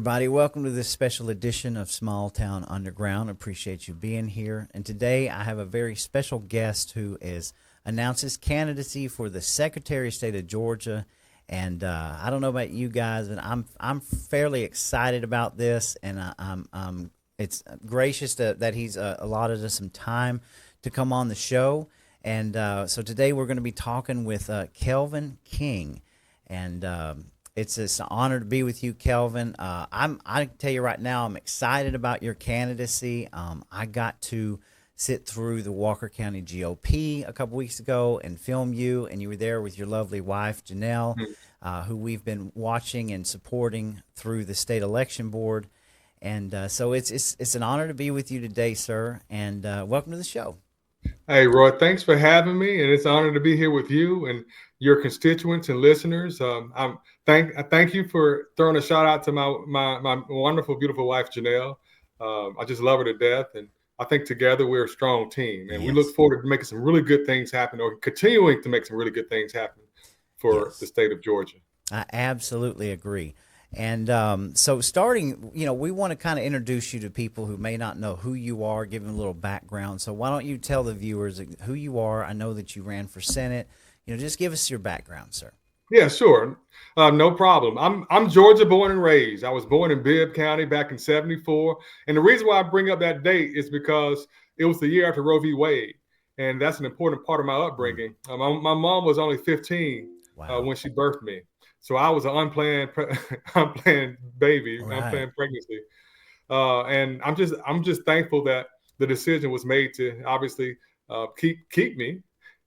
everybody. Welcome to this special edition of Small Town Underground. Appreciate you being here. And today I have a very special guest who announces candidacy for the Secretary of State of Georgia. And I don't know about you guys, but I'm fairly excited about this. And it's gracious that he's allotted us some time to come on the show. And so today we're going to be talking with Kelvin King. And it's an honor to be with you, Kelvin. I tell you right now, I'm excited about your candidacy. I got to sit through the Walker County GOP a couple weeks ago and film you, and you were there with your lovely wife, Janelle, who we've been watching and supporting through the state election board. And so it's an honor to be with you today, sir, and welcome to the show. Hey, Roy, thanks for having me, and it's an honor to be here with you and your constituents and listeners. I thank you for throwing a shout out to my wonderful, beautiful wife, Janelle. I just love her to death, and I think together we're a strong team, and we look forward to making some really good things happen, or continuing to make some really good things happen for the state of Georgia. I absolutely agree. And so starting, we want to kind of introduce you to people who may not know who you are, give them a little background. So why don't you tell the viewers who you are? I know that you ran for Senate. Just give us your background, sir. Yeah, sure. No problem. I'm Georgia born and raised. I was born in Bibb County back in '74. And the reason why I bring up that date is because it was the year after Roe v. Wade. And that's an important part of my upbringing. My mom was only 15 when she birthed me. So I was an unplanned baby, unplanned pregnancy, and I'm just thankful that the decision was made to obviously keep me.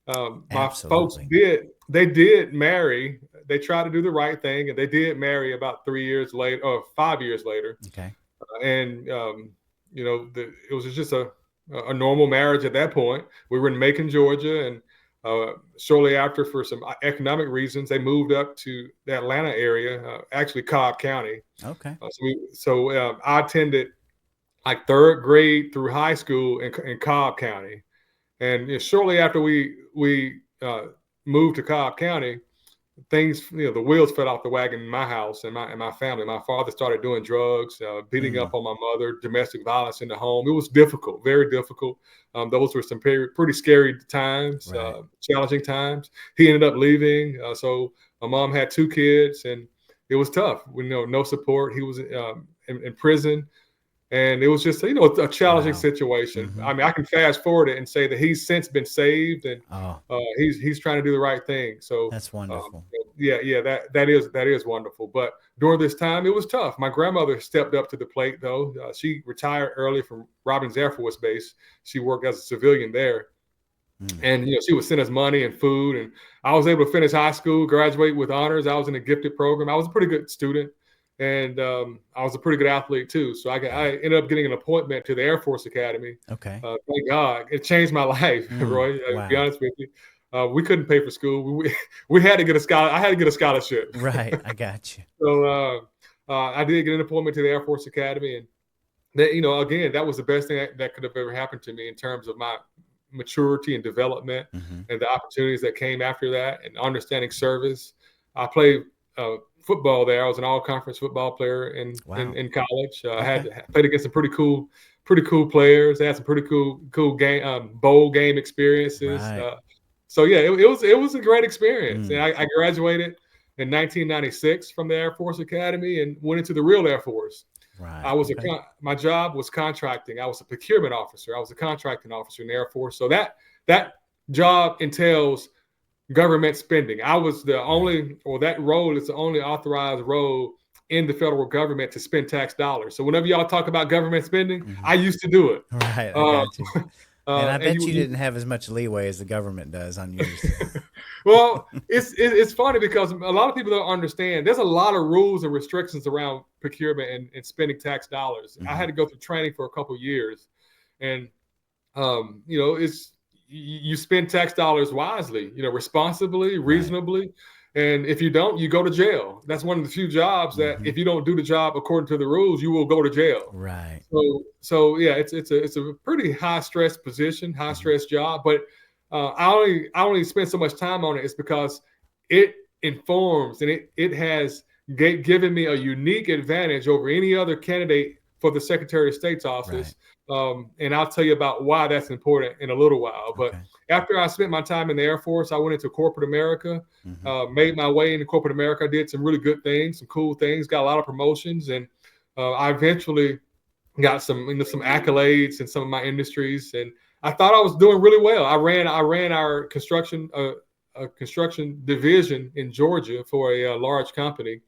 My folks did marry. They tried to do the right thing, and they did marry about 3 years later or 5 years later. Okay, and it was just a normal marriage at that point. We were in Macon, Georgia, and shortly after, for some economic reasons, they moved up to the Atlanta area, actually Cobb County. Okay. So I attended like third grade through high school in Cobb County. And shortly after we moved to Cobb County, things, the wheels fell off the wagon in my house and my family. My father started doing drugs, beating up on my mother, domestic violence in the home. It was difficult, very difficult. Those were some pretty scary times, challenging times. He ended up leaving. So my mom had 2 kids, and it was tough. No support. He was in prison. And it was just, a challenging situation. Mm-hmm. I mean, I can fast forward it and say that he's since been saved, and he's trying to do the right thing. So that's wonderful. That is wonderful. But during this time, it was tough. My grandmother stepped up to the plate, though. She retired early from Robins Air Force Base. She worked as a civilian there. And, she would send us money and food. And I was able to finish high school, graduate with honors. I was in a gifted program. I was a pretty good student. And I was a pretty good athlete, too. So I ended up getting an appointment to the Air Force Academy. Okay. Thank God. It changed my life, Roy. To be honest with you. We couldn't pay for school. We had to get a scholarship. I had to get a scholarship. Right. I got you. So I did get an appointment to the Air Force Academy. And, again, that was the best thing that could have ever happened to me in terms of my maturity and development and the opportunities that came after that and understanding service. I played football there. I was an all-conference football player in college. I had played against some pretty cool players. They had some pretty cool game, bowl game experiences. Right. So it was a great experience. And I graduated in 1996 from the Air Force Academy and went into the real Air Force. Right. My job was contracting. I was a procurement officer. I was a contracting officer in the Air Force. So that job entails government spending. I was that role is the only authorized role in the federal government to spend tax dollars. So whenever y'all talk about government spending, I used to do it. Right, I got you. And I bet you didn't have as much leeway as the government does on yours. Well, it's funny because a lot of people don't understand. There's a lot of rules and restrictions around procurement and spending tax dollars. I had to go through training for a couple of years, and you spend tax dollars wisely, responsibly, reasonably. And if you don't, you go to jail. That's one of the few jobs that if you don't do the job according to the rules, you will go to jail. Right. So yeah, it's a pretty high stress position, high stress job. But I only spend so much time on it is because it informs and it has given me a unique advantage over any other candidate for the Secretary of State's Right. office. And I'll tell you about why that's important in a little while. But Okay. after I spent my time in the Air Force, I went into corporate America, Mm-hmm. made my way into corporate America. I did some really good things, some cool things, got a lot of promotions, and I eventually got some accolades in some of my industries, and I thought I was doing really well. I ran our construction division in Georgia for a large company,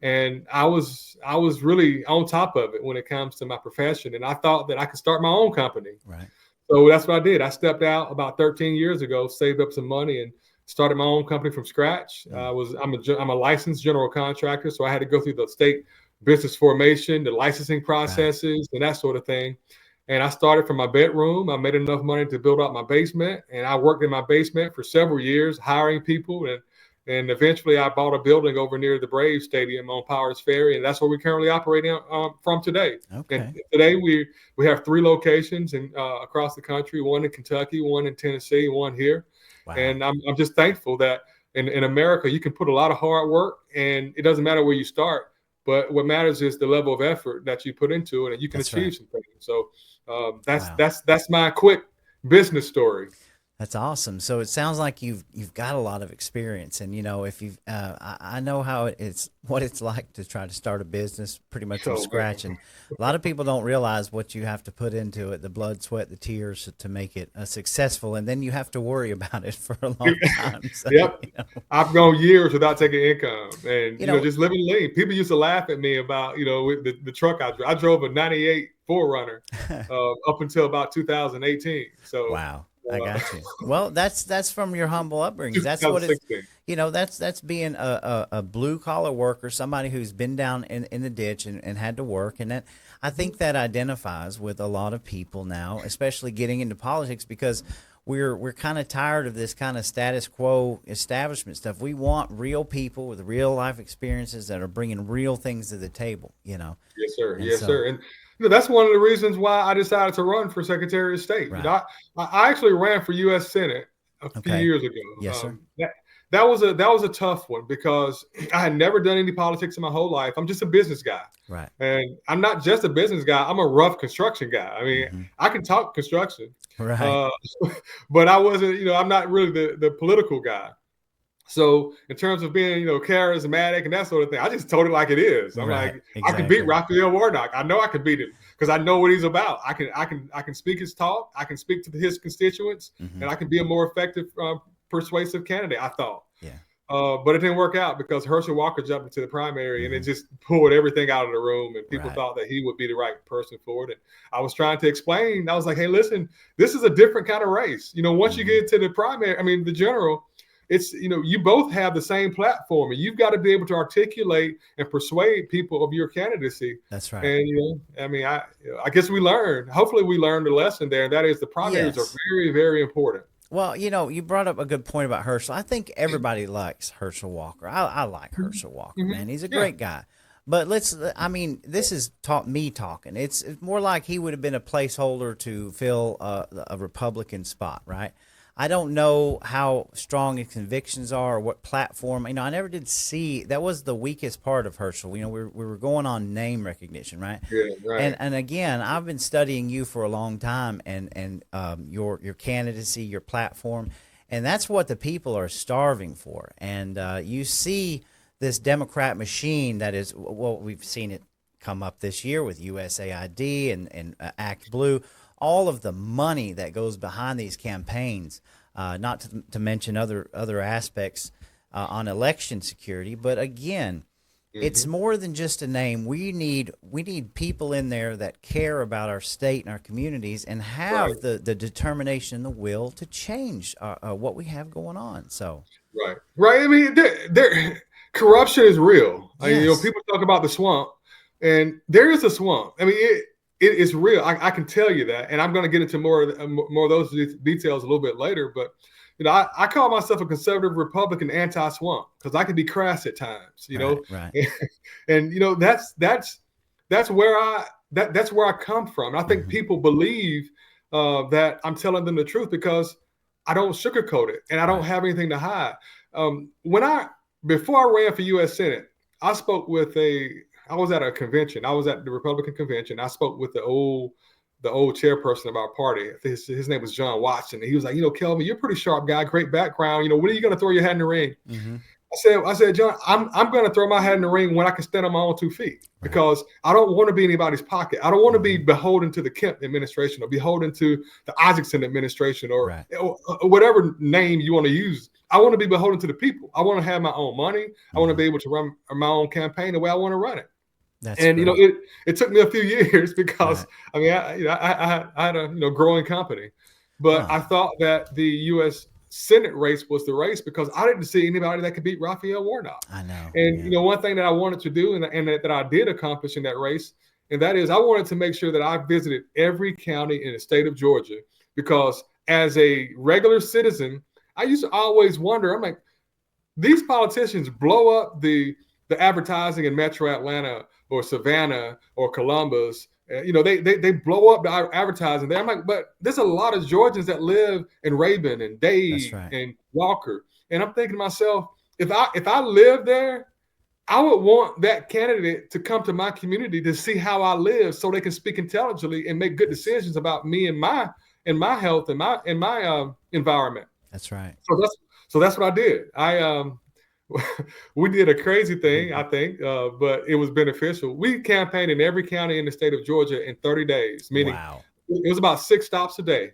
and I was really on top of it when it comes to my profession, and I thought that I could start my own company. Right. So that's what I did. I stepped out about 13 years ago, saved up some money, and started my own company from scratch. I'm a licensed general contractor, so I had to go through the state business formation, the licensing Right. processes, and that sort of thing. And I started from my bedroom. I made enough money to build out my basement, and I worked in my basement for several years, hiring people, and eventually I bought a building over near the Braves Stadium on Powers Ferry, and that's where we currently operate from today. And Okay. today we have 3 locations across the country: one in Kentucky, one in Tennessee, one here. Wow. And I'm just thankful that in America you can put a lot of hard work, and it doesn't matter where you start, but what matters is the level of effort that you put into it, and you can That's right. achieve some things. So that's Wow. that's my quick business story. That's awesome. So it sounds like you've got a lot of experience, and if you've, I know how it's what it's like to try to start a business pretty much from So scratch, and a lot of people don't realize what you have to put into it, the blood, sweat, the tears to make it successful, and then you have to worry about it for a long time. So, yep. I've gone years without taking income, and you know, just living lean. People used to laugh at me about with the truck I drove. I drove a '98 4Runner up until about 2018. So wow. I got you. Well, that's from your humble upbringing. That's what it's, 2016. that's being a blue collar worker, somebody who's been down in the ditch and had to work. And that, I think that identifies with a lot of people now, especially getting into politics, because we're kind of tired of this kind of status quo establishment stuff. We want real people with real life experiences that are bringing real things to the table. Yes, sir. And Yes, so, sir. And that's one of the reasons why I decided to run for Secretary of State. right. I actually ran for U.S. Senate a few Okay. years ago. Yes, sir. That was a tough one because I had never done any politics in my whole life. I'm just a business guy, Right. and I'm not just a business guy. I'm a rough construction guy. I mean, Hmm. I can talk construction, Right. uh, but I wasn't. I'm not really the political guy. So in terms of being, charismatic and that sort of thing, I just told it like it is. I'm Right. like, I can beat Exactly. Raphael Warnock. I know I can beat him because I know what he's about. I can speak his talk. I can speak to his constituents, Hmm. and I can be a more effective, persuasive candidate. I thought, Yeah. but it didn't work out because Herschel Walker jumped into the primary, and it Hmm. just pulled everything out of the room. And people Right. thought that he would be the right person for it. And I was trying to explain. I was like, hey, listen, this is a different kind of race. Once you Hmm. get to the primary, I mean, the general, it's you both have the same platform, and you've got to be able to articulate and persuade people of your candidacy. That's right. And I mean, I guess hopefully we learned a lesson there, and that is the primaries are Yes. very, very important. Well, you brought up a good point about Herschel. I think everybody likes Herschel Walker. I like Herschel Walker, Mm-hmm. man. He's a Yeah. great guy. But I mean, this is me talking. It's more like he would have been a placeholder to fill a Republican spot, right? I don't know how strong his convictions are or what platform. I never did see that was the weakest part of Herschel. We were going on name recognition, right? Yeah, right. And again, I've been studying you for a long time, and your candidacy, your platform, and that's what the people are starving for. And you see this Democrat machine that is, well, we've seen it come up this year with USAID and Act Blue, all of the money that goes behind these campaigns, not to mention other aspects on election security. But again, it's Mm-hmm. more than just a name. We need people in there that care about our state and our communities and have Right. the determination and the will to change what we have going on. So Right. Right. I mean, corruption is real. yes, People talk about the swamp, and there is a swamp. I mean, it is real. I can tell you that, and I'm going to get into more of those details a little bit later. But I call myself a conservative Republican anti-swamp because I can be crass at times. right, And that's where I come from. And I think hmm people believe that I'm telling them the truth because I don't sugarcoat it and I don't right, have anything to hide. Before I ran for U.S. Senate, I spoke with I was at a convention. I was at the Republican convention. I spoke with the old chairperson of our party. His name was John Watson. And he was like, Kelvin, you're a pretty sharp guy, great background. When are you going to throw your hat in the ring? Mm-hmm. I said, John, I'm going to throw my hat in the ring when I can stand on my own 2 feet, because I don't want to be anybody's pocket. I don't want to be beholden to the Kemp administration or beholden to the Isaacson administration or whatever name you want to use. I want to be beholden to the people. I want to have my own money. I want to be able to run my own campaign the way I want to run it. It took me a few years because I had a growing company, but I thought that the U.S. Senate race was the race because I didn't see anybody that could beat Raphael Warnock. I know. And one thing that I wanted to do and that I did accomplish in that race, and that is I wanted to make sure that I visited every county in the state of Georgia, because as a regular citizen, I used to always wonder, I'm like, these politicians blow up the advertising in Metro Atlanta or Savannah or Columbus. They blow up the advertising there. I'm like, but there's a lot of Georgians that live in Rabun and Dade and Walker. And I'm thinking to myself, if I lived there, I would want that candidate to come to my community to see how I live, so they can speak intelligently and make good decisions about me and my health and my environment. That's right. So that's what I did. We did a crazy thing, I think, but it was beneficial. We campaigned in every county in the state of Georgia in 30 days, meaning it was about 6 stops a day,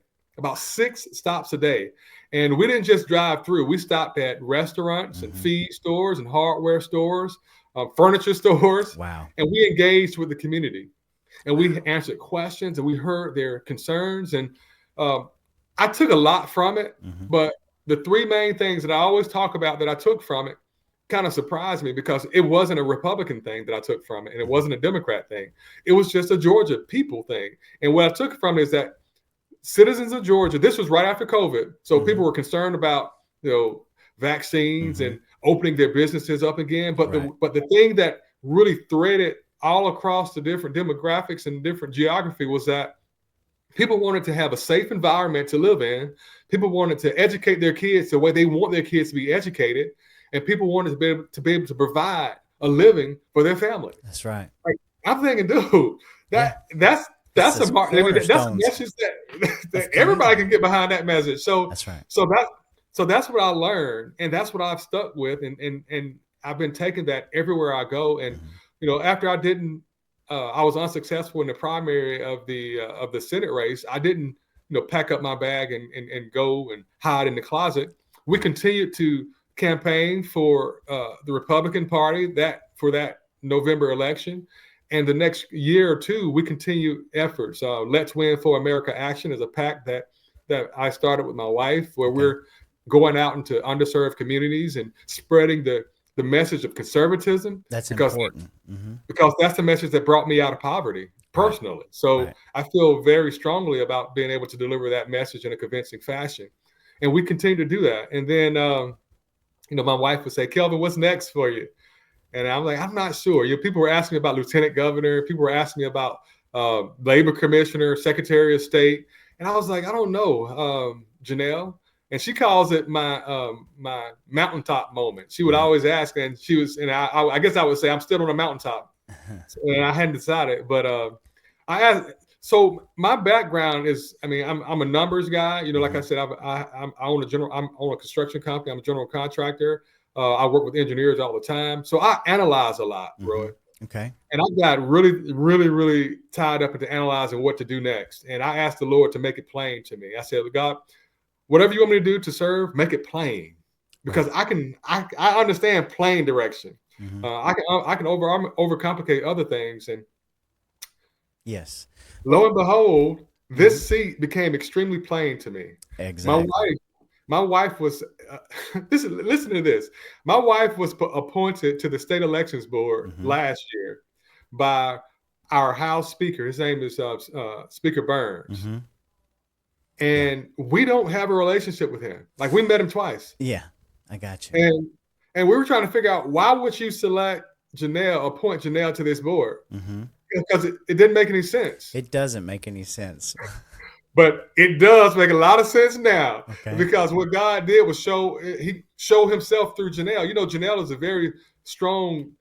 And we didn't just drive through. We stopped at restaurants and feed stores and hardware stores, furniture stores. Wow. And we engaged with the community, and we answered questions, and we heard their concerns. And I took a lot from it, but the 3 main things that I always talk about that I took from it kind of surprised me, because it wasn't a Republican thing that I took from it, and it wasn't a Democrat thing. It was just a Georgia people thing. And what I took from it is that citizens of Georgia, this was right after COVID, so people were concerned about vaccines and opening their businesses up again. But the thing that really threaded all across the different demographics and different geography was that people wanted to have a safe environment to live in. People wanted to educate their kids the way they want their kids to be educated. And people wanted to be able to provide a living for their family. That's right. Like, I'm thinking, dude, that's a message that everybody can get behind that message. So that's right. So that's what I learned, and that's what I've stuck with, and I've been taking that everywhere I go. And after I was unsuccessful in the primary of the Senate race, I didn't pack up my bag and go and hide in the closet. We continued to campaign for the Republican Party for that November election, and the next year or two we continued efforts. Let's Win for America Action is a PAC that I started with my wife, where we're going out into underserved communities and spreading the message of conservatism. That's important. Because that's the message that brought me out of poverty personally. So I feel very strongly about being able to deliver that message in a convincing fashion, and we continue to do that. And then my wife would say, Kelvin, what's next for you? And I'm like, I'm not sure. People were asking me about lieutenant governor. People were asking me about labor commissioner, secretary of state. And I was like, I don't know, Janelle. And she calls it my mountaintop moment. She would always ask, and I guess I would say I'm still on a mountaintop. And I hadn't decided, but I asked. So my background is, I'm a numbers guy. Like I said, I own a construction company. I'm a general contractor. I work with engineers all the time. So I analyze a lot, Roy. Okay. And I got really, really, really tied up into analyzing what to do next. And I asked the Lord to make it plain to me. I said, God, whatever you want me to do to serve, make it plain, because I understand plain direction. I can overcomplicate other things. And yes, lo and behold, this seat became extremely plain to me. Exactly. My wife was listen to this. My wife was appointed to the state elections board last year by our House Speaker. His name is Speaker Burns. And we don't have a relationship with him. Like, we met him twice. Yeah, I got you. And we were trying to figure out, why would you appoint Janelle to this board? Because it didn't make any sense. It doesn't make any sense. But it does make a lot of sense now, because what God did was show himself through Janelle. Janelle is a very strong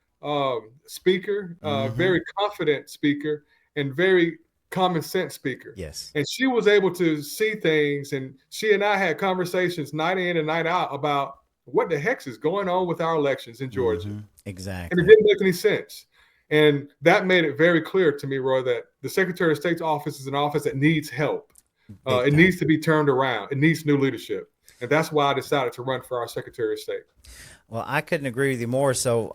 speaker, Mm-hmm. very confident speaker, and very common sense speaker. Yes. And she was able to see things, and she and I had conversations night in and night out about what the heck is going on with our elections in Georgia. Mm-hmm. And it Exactly. didn't make any sense. And that made it very clear to me, Roy, that the Secretary of State's office is an office that needs help. Big It time. needs to be turned around. It needs new leadership. And that's why I decided to run for our Secretary of State. Well, I couldn't agree with you more. So,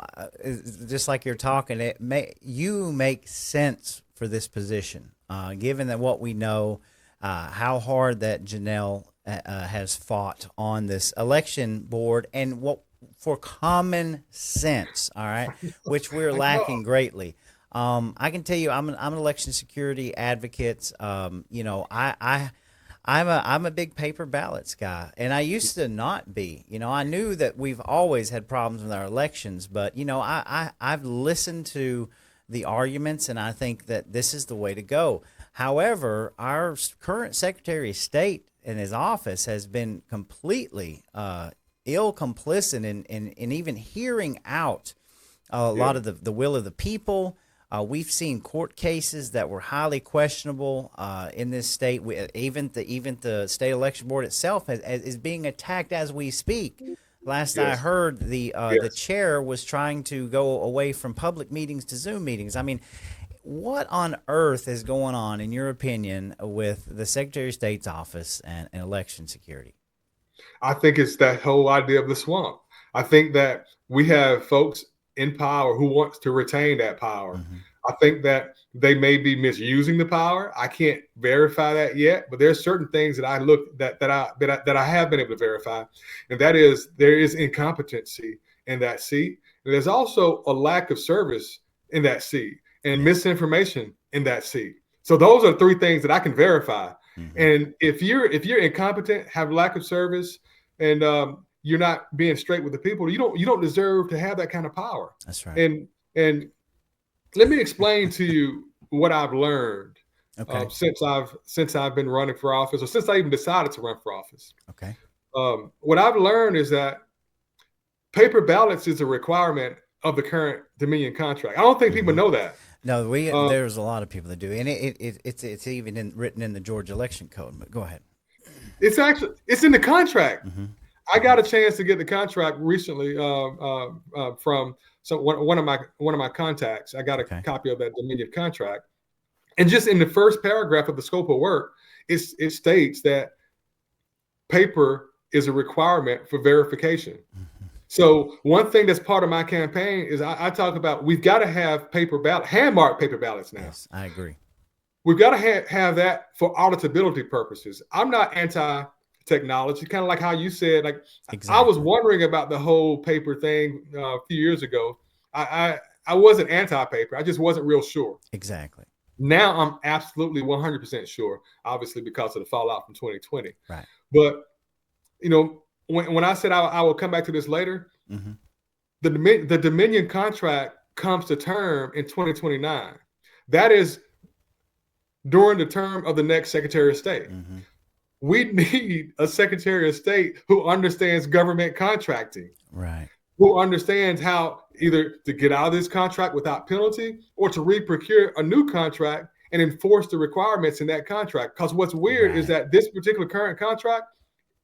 just like you're talking, you make sense for this position, given that what we know, how hard that Janelle has fought on this election board, and what for common sense. All right, which we're I know. lacking greatly. I can tell you, I'm an election security advocate. I'm a big paper ballots guy, and I used to not be. I knew that we've always had problems with our elections, but I've listened to the arguments, and I think that this is the way to go. However, our current Secretary of State in his office has been completely ill complicit in even hearing out a Yeah. lot of the will of the people. We've seen court cases that were highly questionable in this state. Even the state election board itself is being attacked as we speak. Last I Yes. heard, the Yes. chair was trying to go away from public meetings to Zoom meetings. I mean, what on earth is going on, in your opinion, with the Secretary of State's office and election security? I think it's that whole idea of the swamp. I think that we have folks in power who wants to retain that power. Mm-hmm. I think that they may be misusing the power. I can't verify that yet, but there's certain things that I look that I have been able to verify, and that is there is incompetency in that seat. And there's also a lack of service in that seat and Yes. misinformation in that seat. So those are three things that I can verify. Mm-hmm. And if you're incompetent, have lack of service, and you're not being straight with the people, you don't deserve to have that kind of power. That's right. And let me explain to you what I've learned Okay. since I've been running for office, or since I even decided to run for office. Okay. What I've learned is that paper ballots is a requirement of the current Dominion contract. I don't think people Mm-hmm. know that. No, Um, there's a lot of people that do, and it's even written in the Georgia election code. But go ahead. it's in the contract. Mm-hmm. I got a chance to get the contract recently from one of my contacts. I got a Okay. copy of that Dominion contract, and just in the first paragraph of the scope of work, it states that paper is a requirement for verification. Mm-hmm. So one thing that's part of my campaign is I talk about we've got to have hand-marked paper ballots now. Yes, I agree. We've got to have that for auditability purposes. I'm not anti-technology, kind of like how you said. Like I was Exactly. wondering about the whole paper thing a few years ago. I wasn't anti-paper. I just wasn't real sure. Exactly. Now I'm absolutely 100% sure, obviously because of the fallout from 2020. Right. But when I said I will come back to this later, Mm-hmm. the Dominion contract comes to term in 2029. That is during the term of the next Secretary of State. Mm-hmm. We need a Secretary of State who understands government contracting, Right. who understands how either to get out of this contract without penalty or to re-procure a new contract and enforce the requirements in that contract. Because what's weird is Right. that this particular current contract,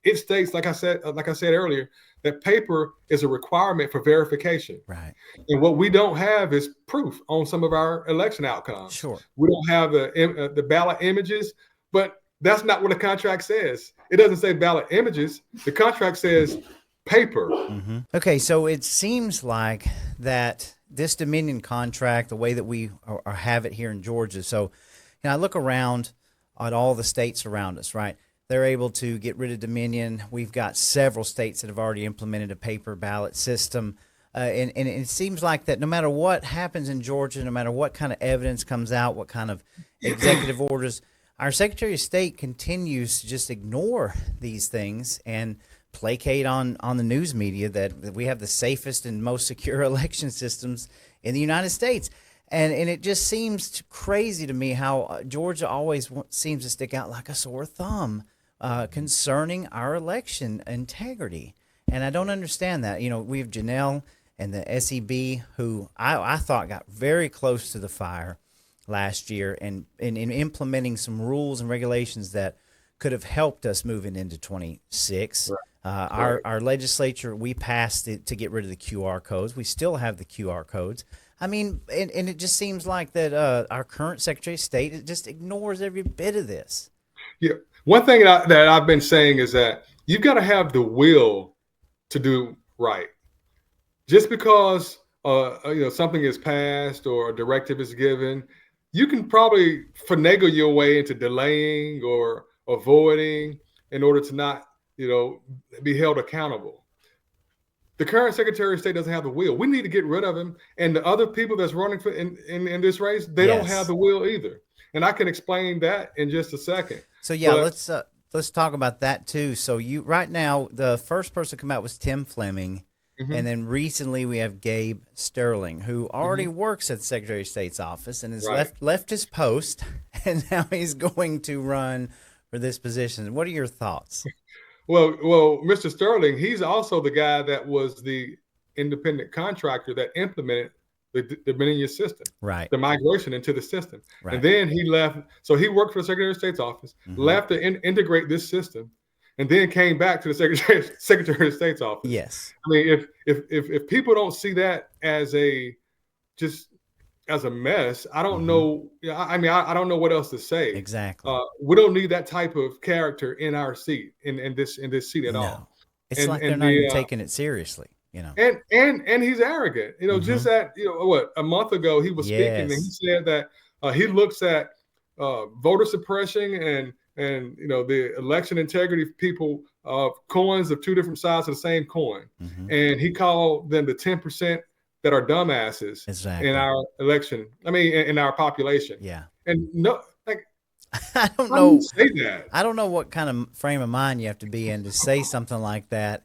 it states, like I said earlier, that paper is a requirement for verification. Right. And what we don't have is proof on some of our election outcomes. Sure. We don't have the ballot images, but that's not what the contract says. It doesn't say ballot images. The contract says paper. Mm-hmm. Okay, so it seems like that this Dominion contract, the way that we have it here in Georgia. So, I look around at all the states around us, right? They're able to get rid of Dominion. We've got several states that have already implemented a paper ballot system. And it seems like that no matter what happens in Georgia, no matter what kind of evidence comes out, what kind of executive orders, our Secretary of State continues to just ignore these things and placate on the news media that we have the safest and most secure election systems in the United States. And it just seems crazy to me how Georgia always seems to stick out like a sore thumb concerning our election integrity. And I don't understand that. We have Janelle and the SEB, who I thought got very close to the fire last year, and in implementing some rules and regulations that could have helped us moving into 26. Right. Our legislature, we passed it to get rid of the QR codes. We still have the QR codes. I mean, and it just seems like that our current Secretary of State, it just ignores every bit of this. Yeah. One thing that I've been saying is that you've got to have the will to do right. Just because something is passed or a directive is given, you can probably finagle your way into delaying or avoiding in order to not, be held accountable. The current Secretary of State doesn't have the will. We need to get rid of him. And the other people that's running for in this race, they don't have the will either. And I can explain that in just a second. So yeah, let's talk about that too. So right now, the first person to come out was Tim Fleming. Mm-hmm. And then recently we have Gabe Sterling, who already works at the Secretary of State's office and has left his post, and now he's going to run for this position. What are your thoughts? Well, Mr. Sterling, he's also the guy that was the independent contractor that implemented the Dominion system, right? The migration into the system. Right. And then he left. So he worked for the Secretary of State's office, left to integrate this system, and then came back to the Secretary of State's office. Yes. I mean, if people don't see that as a mess, I don't know. I mean, I don't know what else to say. Exactly. We don't need that type of character in our seat, in this seat at all. It's like they're not even taking it seriously, And he's arrogant. Just that, a month ago he was speaking and he said that he looks at voter suppression and the election integrity of people, coins of two different sides of the same coin, and he called them the 10% that are dumbasses in our election. I mean, in our population. Yeah. And no, I don't know. Say that. I don't know what kind of frame of mind you have to be in to say something like that.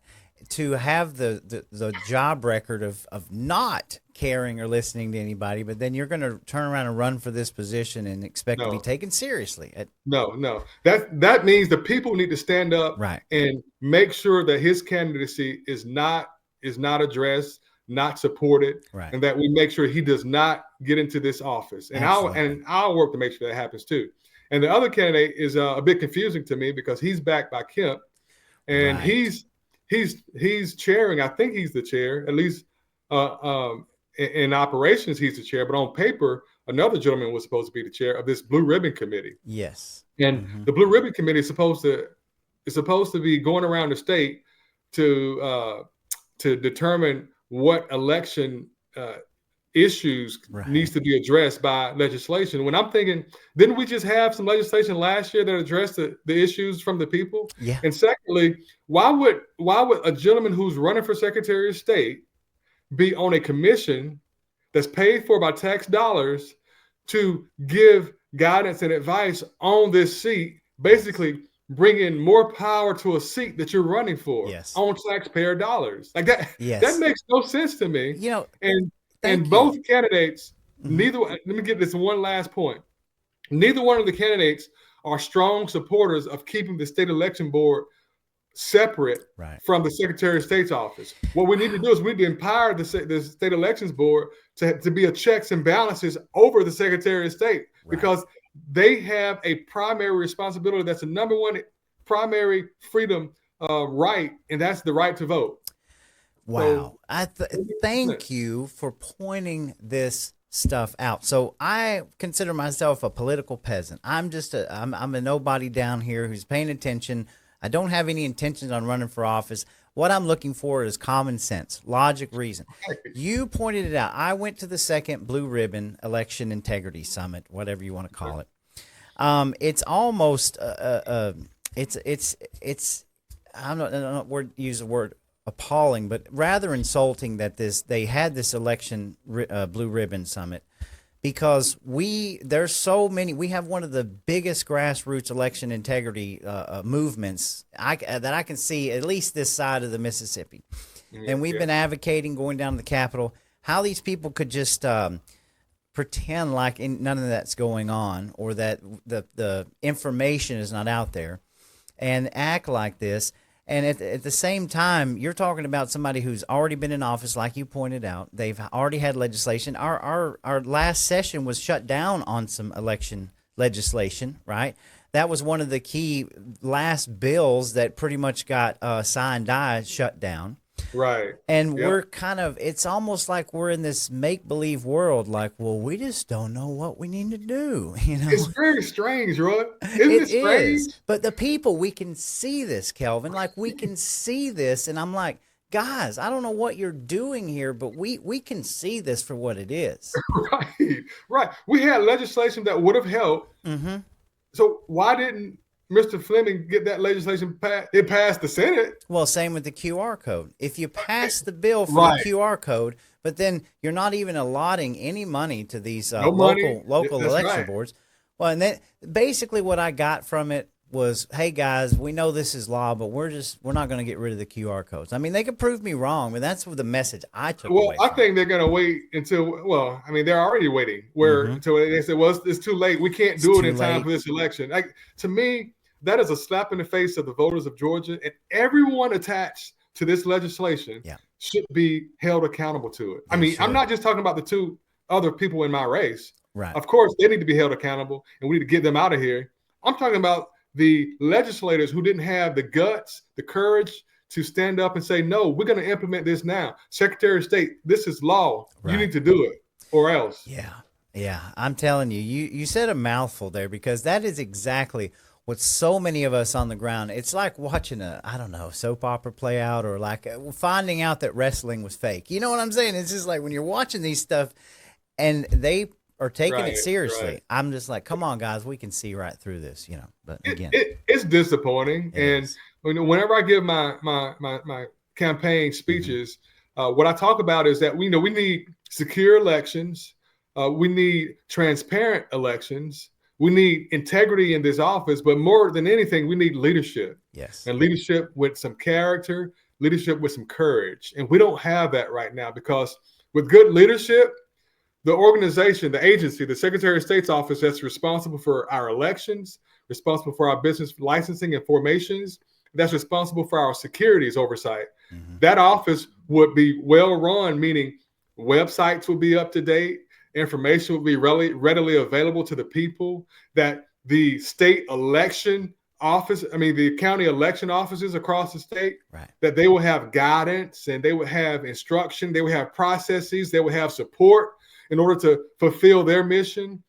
To have the job record of not caring or listening to anybody, but then you're going to turn around and run for this position and expect to be taken seriously. No. That means the people need to stand up and make sure that his candidacy is not addressed, not supported, and that we make sure he does not get into this office. And I'll work to make sure that happens too. And the other candidate is a bit confusing to me because he's backed by Kemp, and he's chairing. I think he's the chair, at least in operations, he's the chair. But on paper, another gentleman was supposed to be the chair of this Blue Ribbon Committee. Yes, and the Blue Ribbon Committee is supposed to be going around the state to determine what election issues needs to be addressed by legislation. When I'm thinking, didn't we just have some legislation last year that addressed the issues from the people? Yeah. And secondly, why would a gentleman who's running for Secretary of State be on a commission that's paid for by tax dollars to give guidance and advice on this seat, basically bringing more power to a seat that you're running for on taxpayer dollars? Like that, that makes no sense to me. And both candidates, let me get this one last point. Neither one of the candidates are strong supporters of keeping the state election board separate from the Secretary of State's office. What we need to do is we need to empower the state elections board to be a checks and balances over the Secretary of State, because they have a primary responsibility. That's the number one primary freedom right, and that's the right to vote. Wow. So, thank you for pointing this stuff out. So I consider myself a political peasant. I'm just I'm a nobody down here who's paying attention. I don't have any intentions on running for office. What I'm looking for is common sense, logic, reason. You pointed it out. I went to the second Blue Ribbon Election Integrity Summit, whatever you want to call it. It's almost it's I don't know use the word appalling, but rather insulting that they had this election Blue Ribbon Summit, because there's so many. We have one of the biggest grassroots election integrity movements that I can see, at least this side of the Mississippi. And we've been advocating, going down to the Capitol, how these people could just pretend like none of that's going on, or that the information is not out there, and act like this. And at the same time, you're talking about somebody who's already been in office, like you pointed out. They've already had legislation. Our last session was shut down on some election legislation, right? That was one of the key last bills that pretty much got signed, died, shut down. Right. And Yep. we're kind of, it's almost like we're in this make believe world, like, well, we just don't know what we need to do, you know? It's very strange, Roy. Isn't It it strange? is. But the people, we can see this, Kelvin. Like, we can see this. And I'm like, guys, I don't know what you're doing here, but we can see this for what it is. Right. Right. We had legislation that would have helped. Mm-hmm. So why didn't Mr. Fleming get that legislation passed? It passed the Senate. Well, same with the QR code. If you pass the bill for Right. the QR code, but then you're not even allotting any money to these No money. local That's election right. boards. Well, and then basically what I got from it was, hey guys, we know this is law, but we're not going to get rid of the QR codes. I mean, they could prove me wrong, but that's the message I took Well, away I from think they're going to wait until, well, I mean, they're already waiting where until they said, well, it's too late. We can't do it too in time late. for this election. Like, to me, that is a slap in the face of the voters of Georgia, and everyone attached to this legislation should be held accountable to it. I mean, I'm not just talking about the two other people in my race. Right. Of course, they need to be held accountable, and we need to get them out of here. I'm talking about the legislators who didn't have the guts, the courage to stand up and say, no, we're going to implement this now. Secretary of State, this is law. Right. You need to do it or else. Yeah. Yeah. I'm telling you, you said a mouthful there, because that is exactly what so many of us on the ground, it's like watching I don't know, soap opera play out, or like finding out that wrestling was fake. You know what I'm saying? It's just like when you're watching these stuff and they are taking it seriously. Right. I'm just like, come on, guys, we can see right through this, you know. But again, it's disappointing. And whenever I give my campaign speeches, what I talk about is that we need secure elections. We need transparent elections. We need integrity in this office, but more than anything, we need leadership. Yes. And leadership with some character, leadership with some courage. And we don't have that right now, because with good leadership, the organization, the agency, the Secretary of State's office that's responsible for our elections, responsible for our business licensing and formations, that's responsible for our securities oversight. That office would be well run, meaning websites would be up to date. Information will be readily available to the people, that the state election office, the county election offices across the state, that they will have guidance and they will have instruction, they will have processes, they will have support in order to fulfill their mission.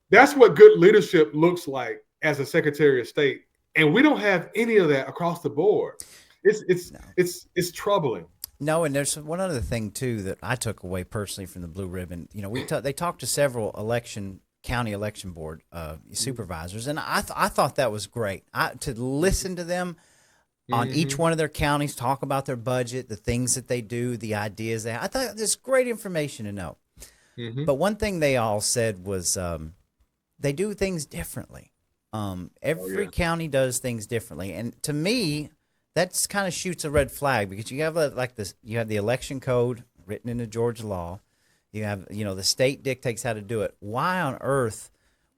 That's what good leadership looks like as a Secretary of State. And we don't have any of that across the board. It's troubling. No, and there's one other thing too that I took away personally from the Blue Ribbon. You know, they talked to several county election board supervisors, and I thought that was great. To listen to them on each one of their counties, talk about their budget, the things that they do, the ideas they have. I thought this great information to know. But one thing they all said was they do things differently. Every county does things differently, and to me, that kind of shoots a red flag, because you have you have the election code written into Georgia law. You have, the state dictates how to do it. Why on earth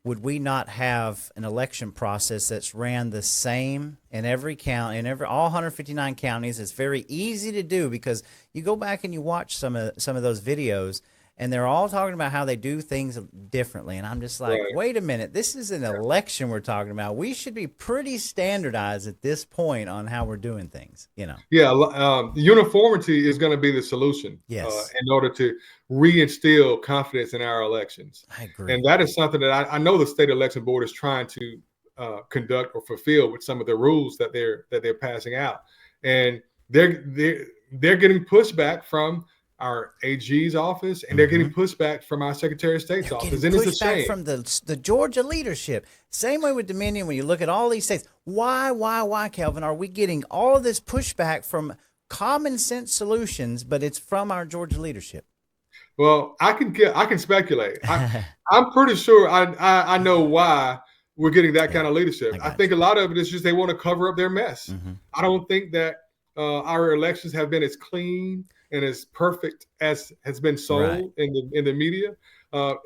would we not have an election process that's ran the same in every county, all 159 counties? It's very easy to do, because you go back and you watch some of those videos, and they're all talking about how they do things differently. And I'm just like, wait a minute, this is an election we're talking about. We should be pretty standardized at this point on how we're doing things, Yeah, uniformity is going to be the solution. Yes. In order to reinstill confidence in our elections. I agree. And that is something that I know the state election board is trying to conduct or fulfill with some of the rules that they're passing out. And they're getting pushback from our AG's office, and they're getting pushback from our Secretary of State's office. And it's a shame. From the Georgia leadership. Same way with Dominion. When you look at all these states, why, Kelvin, are we getting all of this pushback from common sense solutions, but it's from our Georgia leadership? Well, I can speculate. I'm pretty sure I know why we're getting that kind of leadership. I think a lot of it is just they want to cover up their mess. I don't think that our elections have been as clean and as perfect as has been sold in the media.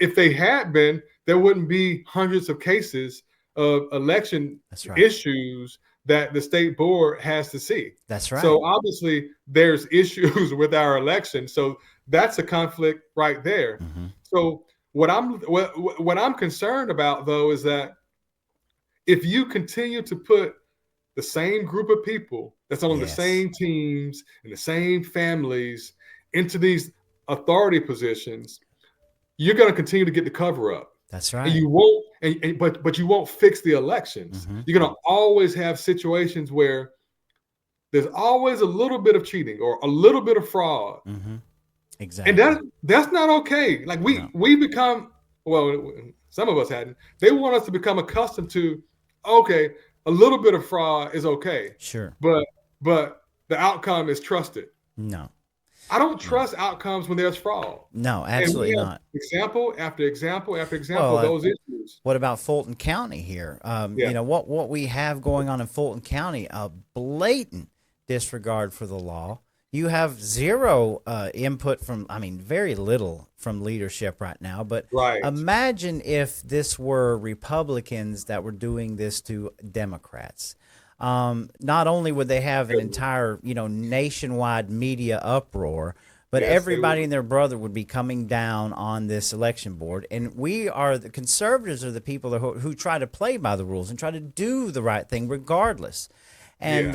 If they had been, there wouldn't be hundreds of cases of election issues that the state board has to see. That's right. So obviously there's issues with our election. So that's a conflict right there. Mm-hmm. So what I'm concerned about though is that if you continue to put the same group of people that's on the same teams and the same families into these authority positions, you're going to continue to get the cover up. That's right. And you won't, but you won't fix the elections. Mm-hmm. You're going to always have situations where there's always a little bit of cheating or a little bit of fraud. Mm-hmm. Exactly. And that's not okay. Like we become, well, some of us hadn't. They want us to become accustomed to, okay, a little bit of fraud is okay. Sure. But the outcome is trusted. No. I don't trust outcomes when there's fraud. No, absolutely not. Example after example after example of those issues. What about Fulton County here? You know, what we have going on in Fulton County, a blatant disregard for the law. You have zero input from, very little from leadership right now. But imagine if this were Republicans that were doing this to Democrats. Not only would they have an entire, nationwide media uproar, but everybody and their brother would be coming down on this election board. And the conservatives are the people who try to play by the rules and try to do the right thing regardless. And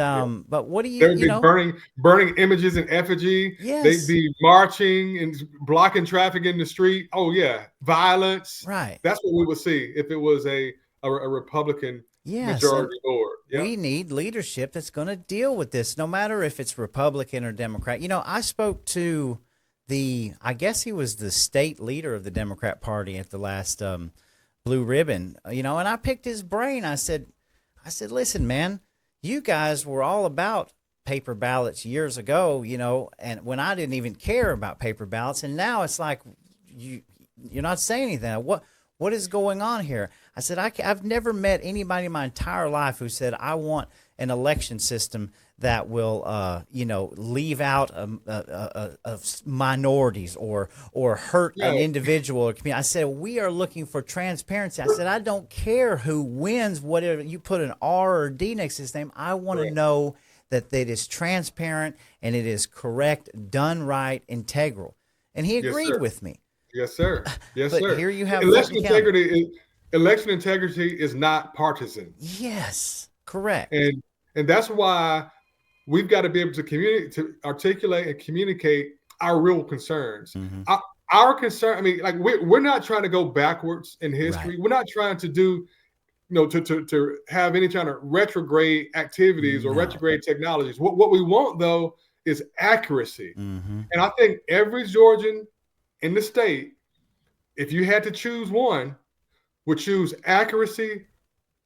but what do they'd be burning images in effigy. Yes. They'd be marching and blocking traffic in the street. Oh yeah, violence. Right. That's what we would see if it was a Republican majority board. Yep. We need leadership that's going to deal with this, no matter if it's Republican or Democrat. I spoke to I guess he was the state leader of the Democrat Party at the last Blue Ribbon. And I picked his brain. I said, listen, man. You guys were all about paper ballots years ago, and when I didn't even care about paper ballots, and now it's like you're not saying anything. What is going on here? I said I've never met anybody in my entire life who said I want an election system that will leave out minorities or hurt an individual or community. I said we are looking for transparency. I said I don't care who wins, whatever you put an R or D next to his name. I want to know that it is transparent and it is correct, done right, integral. And he agreed with me. Yes, sir. Yes, but sir. Here you have election integrity. Election integrity is not partisan. Yes, correct. And that's why we've got to be able to articulate and communicate our real concerns. Mm-hmm. Our concern, we're not trying to go backwards in history. Right. We're not trying to do, to have any kind of retrograde activities or retrograde technologies. What we want, though, is accuracy. Mm-hmm. And I think every Georgian in the state, if you had to choose one, would choose accuracy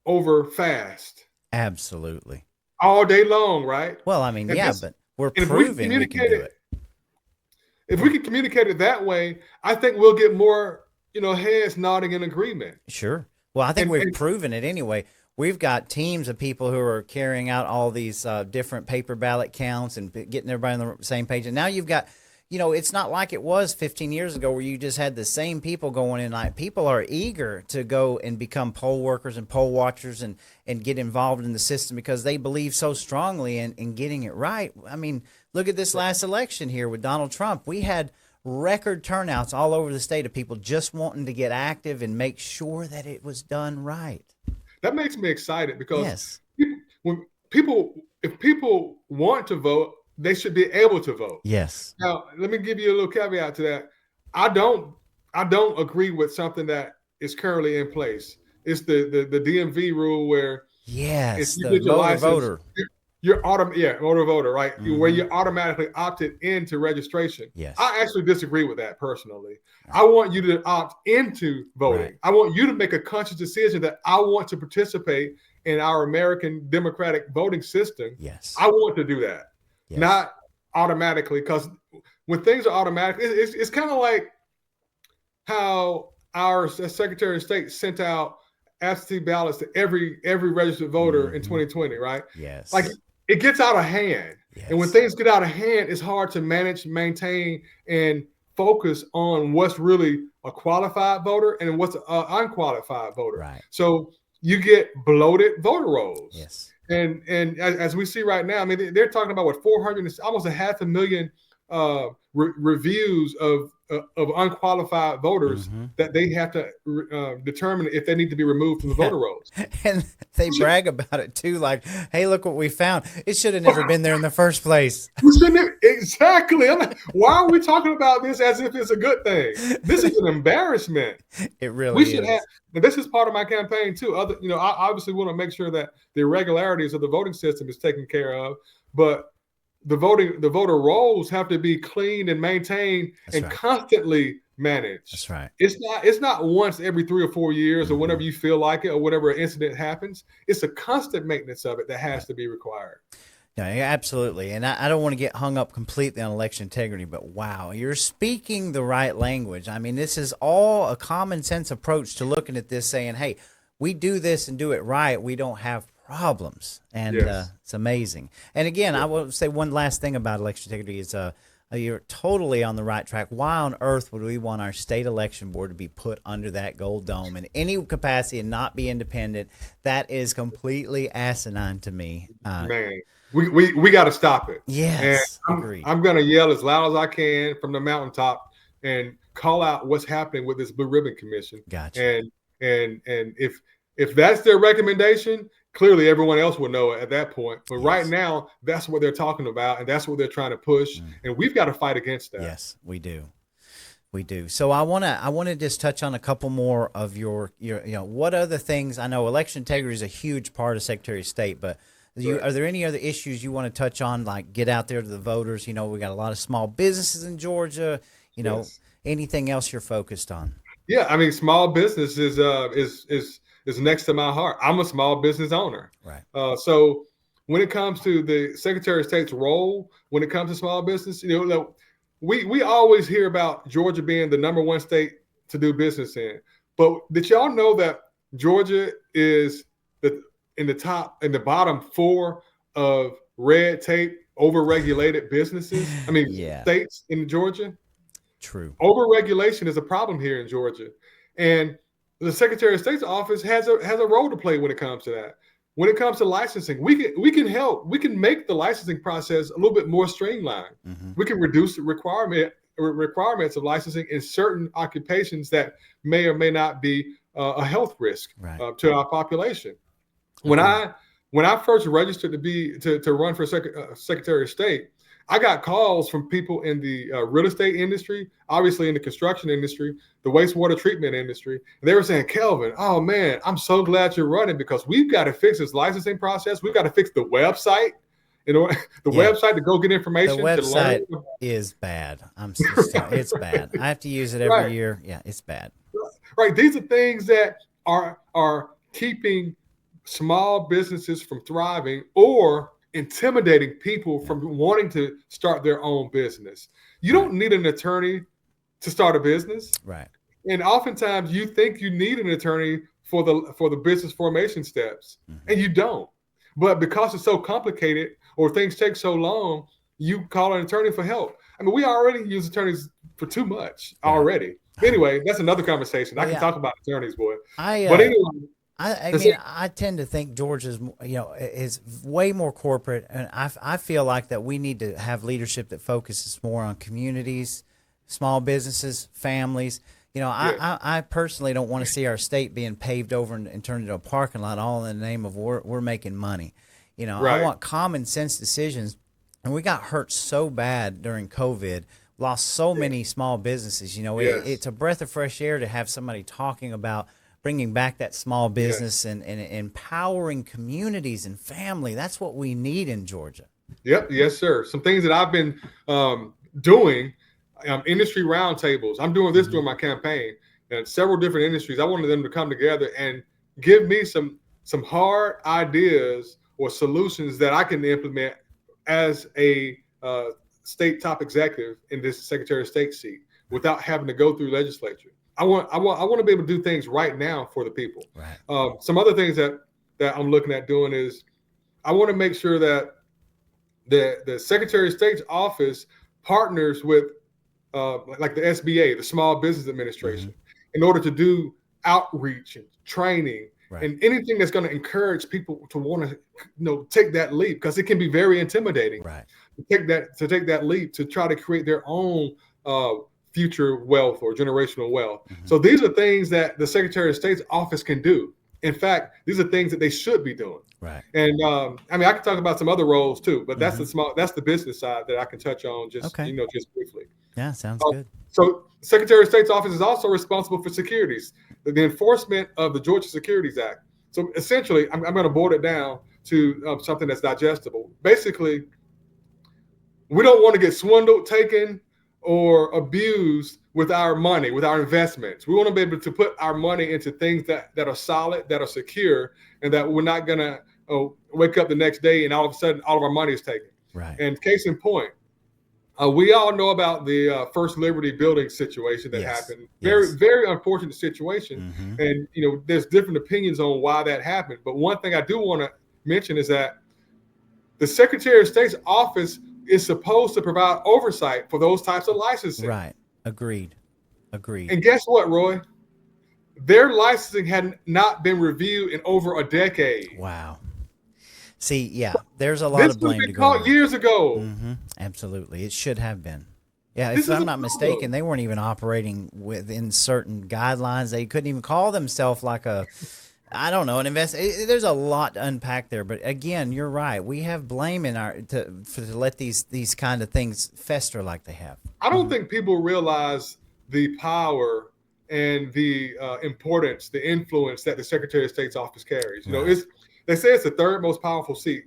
over fast. Absolutely. All day long, right? Well, but we're proving we can do it. If we can communicate it that way, I think we'll get more, heads nodding in agreement. Sure. Well, I think we've proven it anyway. We've got teams of people who are carrying out all these different paper ballot counts and getting everybody on the same page. And now you've got, it's not like it was 15 years ago where you just had the same people going in. Like people are eager to go and become poll workers and poll watchers and get involved in the system because they believe so strongly in getting it right. Look at this last election here with Donald Trump. We had record turnouts all over the state of people just wanting to get active and make sure that it was done right. That makes me excited because if people want to vote, they should be able to vote. Yes. Now, let me give you a little caveat to that. I don't agree with something that is currently in place. It's the DMV rule where if you get your license, voter. You're motor voter, right? Mm-hmm. Where you're automatically opted into registration. Yes. I actually disagree with that personally. Right. I want you to opt into voting. Right. I want you to make a conscious decision that I want to participate in our American democratic voting system. Yes. I want to do that. Yes. Not automatically, because when things are automatic, it's kind of like how our Secretary of State sent out absentee ballots to every registered voter in 2020, right? Yes. Like it gets out of hand. Yes. And when things get out of hand, it's hard to manage, maintain, and focus on what's really a qualified voter and what's an unqualified voter. Right. So you get bloated voter rolls. Yes. And as we see right now, I mean, they're talking about what 400, almost a half a million reviews of unqualified voters Mm-hmm. that they have to determine if they need to be removed from the Yeah. voter rolls. And they brag about it too, like, hey, look what we found. It should have never been there in the first place. We shouldn't exactly. I'm like, why are we talking about this as if it's a good thing? This is an embarrassment. It really We should is. have. And this is part of my campaign too. I obviously want to make sure that the irregularities of the voting system is taken care of, but the voter rolls have to be cleaned and maintained That's and right. constantly managed. That's right. It's not once every 3 or 4 years or whenever you feel like it or whatever incident happens. It's a constant maintenance of it that has to be required. Yeah, absolutely. And I don't want to get hung up completely on election integrity, but wow, you're speaking the right language. I mean, this is all a common sense approach to looking at this, saying, hey, we do this and do it right, we don't have problems. And Yes. it's amazing. And again, I will say one last thing about election integrity is you're totally on the right track. Why on earth would we want our state election board to be put under that gold dome in any capacity and not be independent? That is completely asinine to me. Man, we got to stop it. Yes, And agreed. I'm going to yell as loud as I can from the mountaintop and call out what's happening with this Blue Ribbon Commission. Gotcha. And if that's their recommendation, clearly everyone else will know it at that point. But right now, that's what they're talking about, and that's what they're trying to push. And we've got to fight against that. Yes, we do. We do. So I wanna just touch on a couple more of your what other things. I know election integrity is a huge part of Secretary of State, but are there any other issues you want to touch on, like get out there to the voters? We got a lot of small businesses in Georgia. Anything else you're focused on? Yeah, I mean, small business is next to my heart. I'm a small business owner. Right. So when it comes to the Secretary of State's role, when it comes to small business, we always hear about Georgia being the #1 state to do business in. But did y'all know that Georgia is in the bottom 4 of red tape, overregulated businesses? I mean, states in Georgia. True. Overregulation is a problem here in Georgia, and the Secretary of State's office has a role to play when it comes to that. When it comes to licensing, we can help. We can make the licensing process a little bit more streamlined. We can reduce the requirements of licensing in certain occupations that may or may not be a health risk to our population. When I first registered to run for Secretary of State, I got calls from people in the real estate industry, obviously in the construction industry, the wastewater treatment industry. And they were saying, Kelvin, oh man, I'm so glad you're running because we've got to fix this licensing process. We've got to fix the website, website to go get information. The website is bad. It's bad. I have to use it every year. Yeah, it's bad. Right. These are things that are keeping small businesses from thriving or intimidating people from wanting to start their own business. You don't need an attorney to start a business. Right. And oftentimes you think you need an attorney for the business formation steps, and you don't. But because it's so complicated or things take so long, you call an attorney for help. I mean, we already use attorneys for too much already. Anyway, that's another conversation. I can talk about attorneys, boy. But anyway, I tend to think Georgia's, is way more corporate, and I feel like that we need to have leadership that focuses more on communities, small businesses, families. I personally don't want to see our state being paved over and turned into a parking lot, all in the name of we're making money. I want common sense decisions, and we got hurt so bad during COVID. Lost so many small businesses. It's a breath of fresh air to have somebody talking about bringing back that small business and empowering communities and family. That's what we need in Georgia. Yep. Yes, sir. Some things that I've been doing, industry roundtables. I'm doing this during my campaign, and several different industries. I wanted them to come together and give me some hard ideas or solutions that I can implement as a state top executive in this Secretary of State seat without having to go through legislature. I want to be able to do things right now for the people. Right. Some other things that I'm looking at doing is I want to make sure that the Secretary of State's office partners with like the SBA, the Small Business Administration, in order to do outreach and training Right. and anything that's going to encourage people to want to, take that leap, because it can be very intimidating Right. to take that leap to try to create their own future wealth or generational wealth. Mm-hmm. So these are things that the Secretary of State's office can do. In fact, these are things that they should be doing. Right. And I mean, I can talk about some other roles too, but that's Mm-hmm. that's the business side that I can touch on just Okay. just briefly. Yeah, sounds good. So Secretary of State's office is also responsible for securities, the enforcement of the Georgia Securities Act. So essentially, I'm going to boil it down to something that's digestible. Basically, we don't want to get swindled, taken, or abused with our money, with our investments. We want to be able to put our money into things that are solid, that are secure, and that we're not going to wake up the next day and all of a sudden all of our money is taken. Right. And case in point, we all know about the First Liberty building situation that happened. Very, very unfortunate situation. Mm-hmm. And, there's different opinions on why that happened. But one thing I do want to mention is that the Secretary of State's office is supposed to provide oversight for those types of licensing. Right. Agreed. And guess what, Roy? Their licensing had not been reviewed in over a decade. Wow. See, yeah, there's a lot of blame to go caught years ago. Mm-hmm. Absolutely. It should have been. Yeah, if I'm not mistaken, they weren't even operating within certain guidelines. They couldn't even call themselves like an There's a lot to unpack there. But again, you're right. We have blame in to let these kind of things fester like they have. I don't think people realize the power and the importance, the influence that the Secretary of State's office carries. They say it's the third most powerful seat: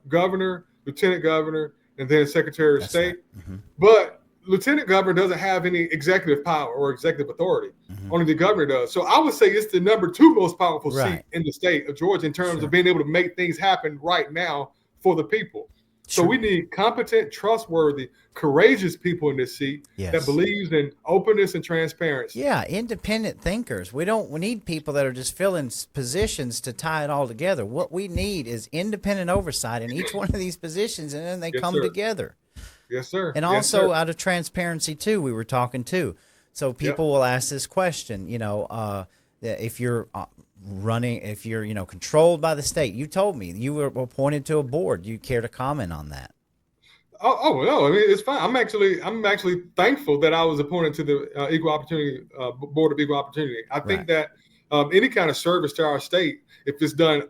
governor, lieutenant governor, and then Secretary of State. Right. Mm-hmm. But lieutenant governor doesn't have any executive power or executive authority. Mm-hmm. Only the governor does. So I would say it's the number 2 most powerful seat in the state of Georgia in terms of being able to make things happen right now for the people. So we need competent, trustworthy, courageous people in this seat that believes in openness and transparency. Yeah, independent thinkers. We need people that are just filling positions to tie it all together. What we need is independent oversight in each one of these positions, and then they come together. Yes, sir. And also out of transparency too, we were talking too. So people will ask this question, if you're if you're controlled by the state. You told me you were appointed to a board. Do you care to comment on that? Oh no, I mean, it's fine. I'm actually thankful that I was appointed to the Equal Opportunity Board of Equal Opportunity. I think that any kind of service to our state, if it's done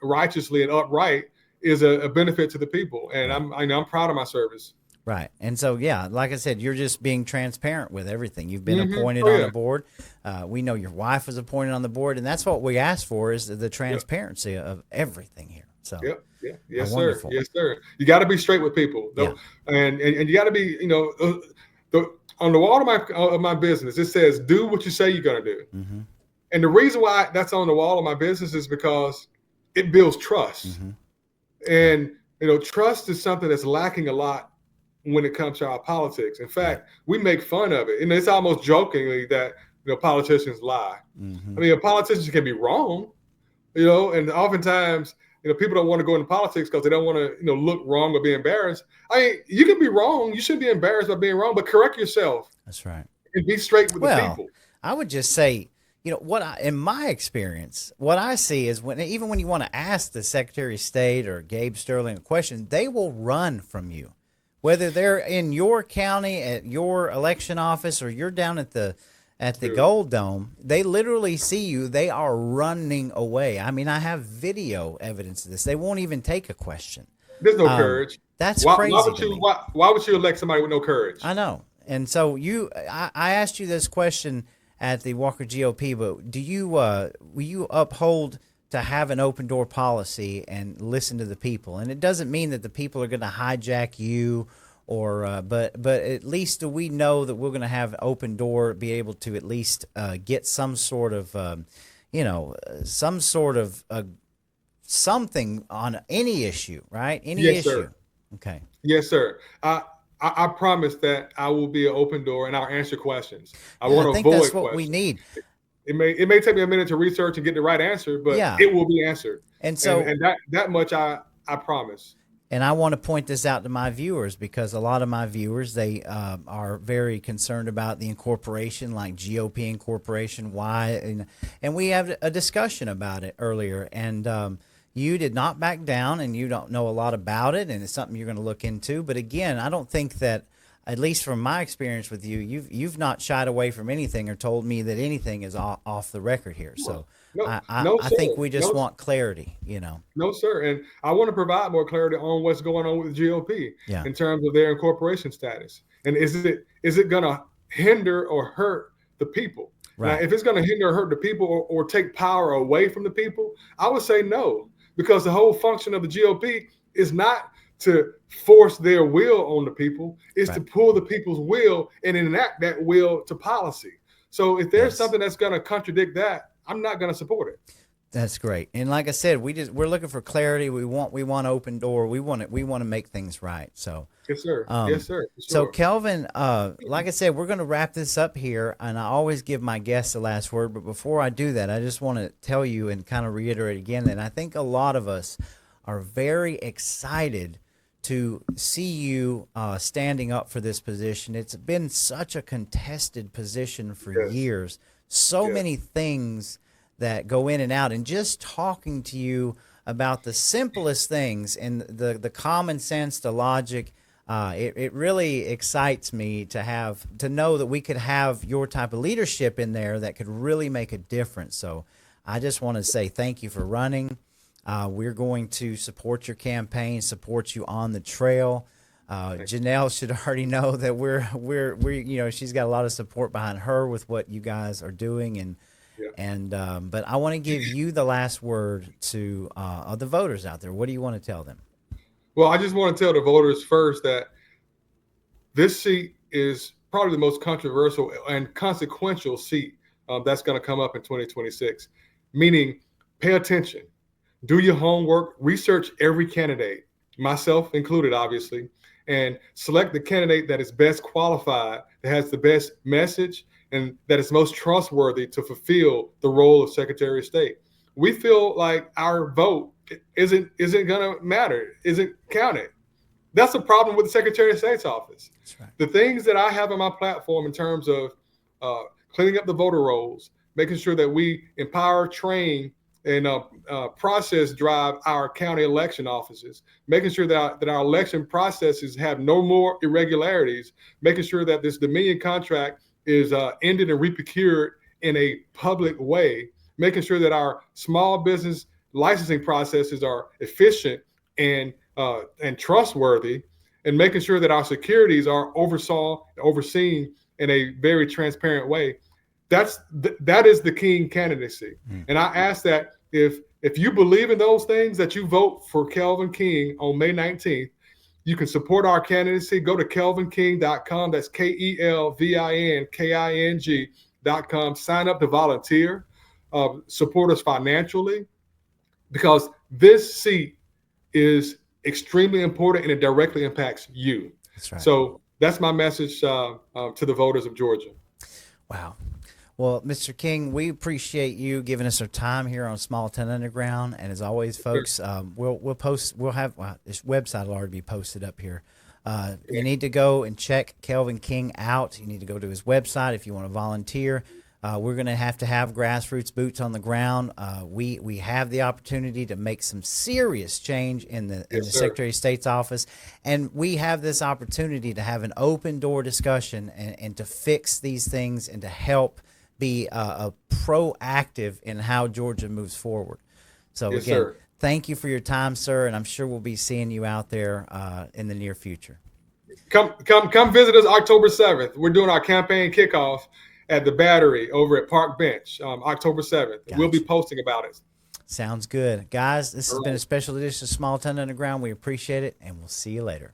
righteously and upright, is a benefit to the people, and I'm proud of my service. Right. And so, like I said, you're just being transparent with everything. You've been appointed on the board. We know your wife was appointed on the board, and that's what we asked for, is the transparency of everything here. So, yes, sir. Yes, sir. You got to be straight with people, though. And you got to be, on the wall of my business, it says, do what you say you're going to do. Mm-hmm. And the reason why that's on the wall of my business is because it builds trust. Mm-hmm. And, trust is something that's lacking a lot when it comes to our politics. In fact, we make fun of it. And it's almost jokingly that, politicians lie. Mm-hmm. I mean, politicians can be wrong, and oftentimes, people don't want to go into politics because they don't want to, look wrong or be embarrassed. I mean, you can be wrong. You shouldn't be embarrassed by being wrong, but correct yourself. That's right. And be straight with the people. I would just say, in my experience, what I see is even when you want to ask the Secretary of State or Gabe Sterling a question, they will run from you. Whether they're in your county at your election office or you're down at the Gold Dome, they literally see you. They are running away. I mean, I have video evidence of this. They won't even take a question. There's no courage. That's crazy. Why would you elect somebody with no courage? I know. And so I asked you this question at the Walker GOP, but will you uphold to have an open door policy and listen to the people? And it doesn't mean that the people are going to hijack you, but at least do we know that we're going to have open door, be able to at least get some sort of, something on any issue, right? Any issue. Sir. Okay. Yes, sir. I promise that I will be an open door and I'll answer questions. I want to avoid that's what questions. We need. It may take me a minute to research and get the right answer, but it will be answered. And so and that much I promise. And I want to point this out to my viewers because a lot of my viewers, they are very concerned about the incorporation, like GOP incorporation. Why? And we have a discussion about it earlier. And you did not back down, and you don't know a lot about it, and it's something you're going to look into. But again, I don't think that, at least from my experience with you, you've not shied away from anything or told me that anything is off the record here. So I think we just want clarity, you know. No, sir. And I want to provide more clarity on what's going on with the GOP in terms of their incorporation status. And is it going to hinder or hurt the people? Right. Now, if it's going to hinder or hurt the people or take power away from the people, I would say no, because the whole function of the GOP is not to force their will on the people, is to pull the people's will and enact that will to policy. So if there's something that's going to contradict that, I'm not going to support it. That's great. And like I said, we're looking for clarity. We want open door. We want to make things right. So yes, sir. Yes, sir. Sure. So Kelvin, like I said, we're going to wrap this up here, and I always give my guests the last word. But before I do that, I just want to tell you and kind of reiterate again that I think a lot of us are very excited to see you standing up for this position. It's been such a contested position for years. So many things that go in and out, and just talking to you about the simplest things and the common sense, the logic, it really excites me to know that we could have your type of leadership in there that could really make a difference. So I just want to say thank you for running. We're going to support your campaign, support you on the trail. Janelle should already know that we're she's got a lot of support behind her with what you guys are doing, but I want to give you the last word to the voters out there. What do you want to tell them? Well, I just want to tell the voters first that this seat is probably the most controversial and consequential seat that's going to come up in 2026. Meaning, pay attention, do your homework, research every candidate, myself included, obviously, and select the candidate that is best qualified, that has the best message, and that is most trustworthy to fulfill the role of Secretary of State. We feel like our vote isn't going to matter, isn't counted. That's a problem with the Secretary of State's office. That's right. The things that I have on my platform in terms of cleaning up the voter rolls, making sure that we empower, train, and process drive our county election offices, making sure that our election processes have no more irregularities, making sure that this Dominion contract is ended and reprocured in a public way, making sure that our small business licensing processes are efficient and trustworthy, and making sure that our securities are overseen in a very transparent way. That is the King candidacy. And I ask that if you believe in those things, that you vote for Kelvin King on May 19th. You can support our candidacy. Go to kelvinking.com. That's KELVINKING.com. Sign up to volunteer. Support us financially, because this seat is extremely important and it directly impacts you. That's right. So that's my message to the voters of Georgia. Wow. Well, Mr. King, we appreciate you giving us our time here on Small Town Underground. And as always, folks, we'll have this website will already be posted up here. You need to go and check Kelvin King out. You need to go to his website if you want to volunteer. We're going to have grassroots boots on the ground. We have the opportunity to make some serious change in the Secretary of State's office, and we have this opportunity to have an open door discussion and to fix these things and to help be a proactive in how Georgia moves forward. So again, thank you for your time, sir, and I'm sure we'll be seeing you out there in the near future. Come visit us October 7th. We're doing our campaign kickoff at the Battery over at Park Bench, October 7th. Gotcha. We'll be posting about it. Sounds good. Guys, this has been a special edition of Small Town Underground. We appreciate it, and we'll see you later.